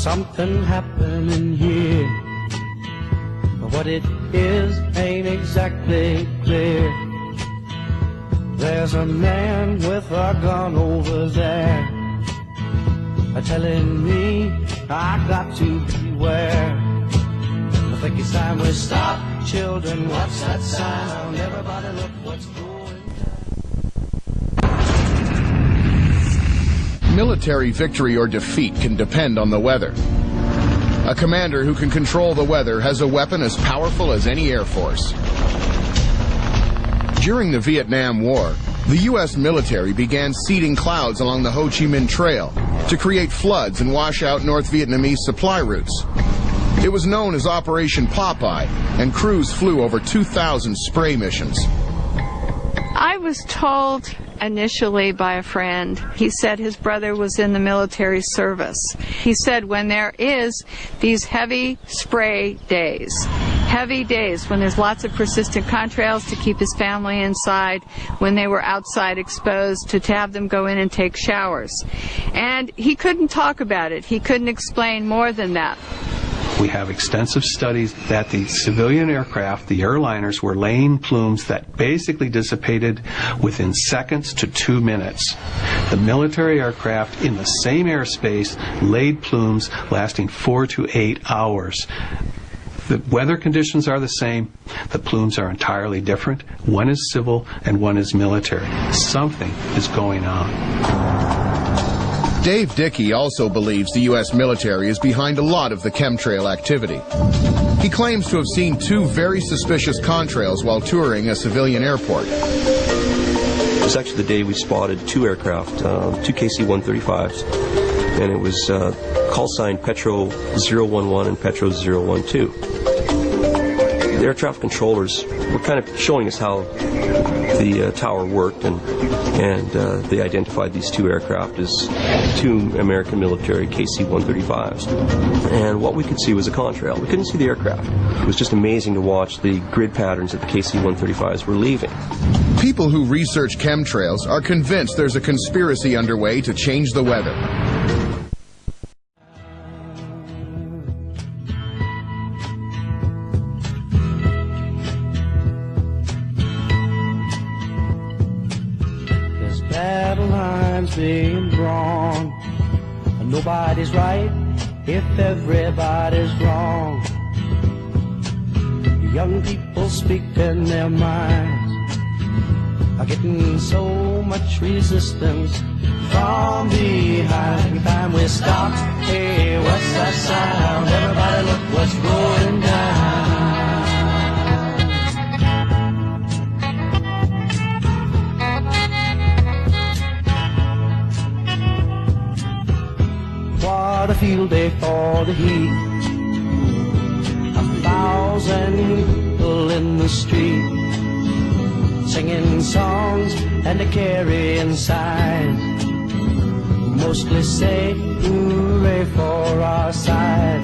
something happening here. What it is ain't exactly clear. There's a man with a gun over there, telling me I got to beware. I think it's time we stop. Children, what's that sound? Everybody look what's going on. Military victory or defeat can depend on the weather. A commander who can control the weather has a weapon as powerful as any air force. During the Vietnam War, the U.S. military began seeding clouds along the Ho Chi Minh Trail to create floods and wash out North Vietnamese supply routes. It was known as Operation Popeye, and crews flew over 2,000 spray missions. I was told initially by a friend, he said his brother was in the military service. He said when there is these heavy spray days, when there's lots of persistent contrails to keep his family inside, when they were outside exposed, to have them go in and take showers. And he couldn't talk about it. He couldn't explain more than that. We have extensive studies that the civilian aircraft, the airliners, were laying plumes that basically dissipated within seconds to 2 minutes. The military aircraft in the same airspace laid plumes lasting 4 to 8 hours. The weather conditions are the same. The plumes are entirely different. One is civil and one is military. Something is going on. Dave Dickey also believes the U.S. military is behind a lot of the chemtrail activity. He claims to have seen 2 very suspicious contrails while touring a civilian airport. It was actually the day we spotted 2 aircraft, 2 KC-135s, and it was call sign Petro 011 and Petro 012. The air traffic controllers were kind of showing us how the tower worked, and they identified these 2 aircraft as 2 American military KC-135s. And what we could see was a contrail. We couldn't see the aircraft. It was just amazing to watch the grid patterns that the KC-135s were leaving. People who research chemtrails are convinced there's a conspiracy underway to change the weather. being drawn. Nobody's right if everybody's wrong. Young people speaking their minds are getting so much resistance from behind. Every time we stop, hey, what's that sound? Everybody look what's going down. What a field day for the heat. 1,000 people in the street, singing songs and carrying signs, mostly say hooray for our side.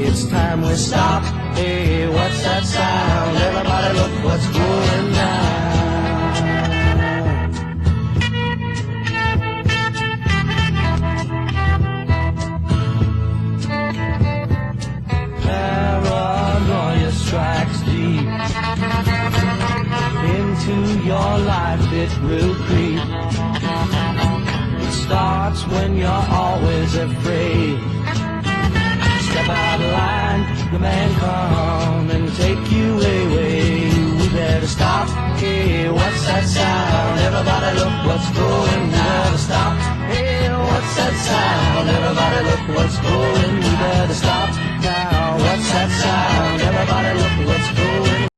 It's time we stop. Hey, what's that sound? Everybody look what's going down. Paranoia strikes deep into your life, it will creep. It starts when you're always afraid. Step out of line, the man come and take you away. We better stop. Hey, what's that sound? Everybody look what's going down. Stop. Hey, what's that sound? Everybody look what's going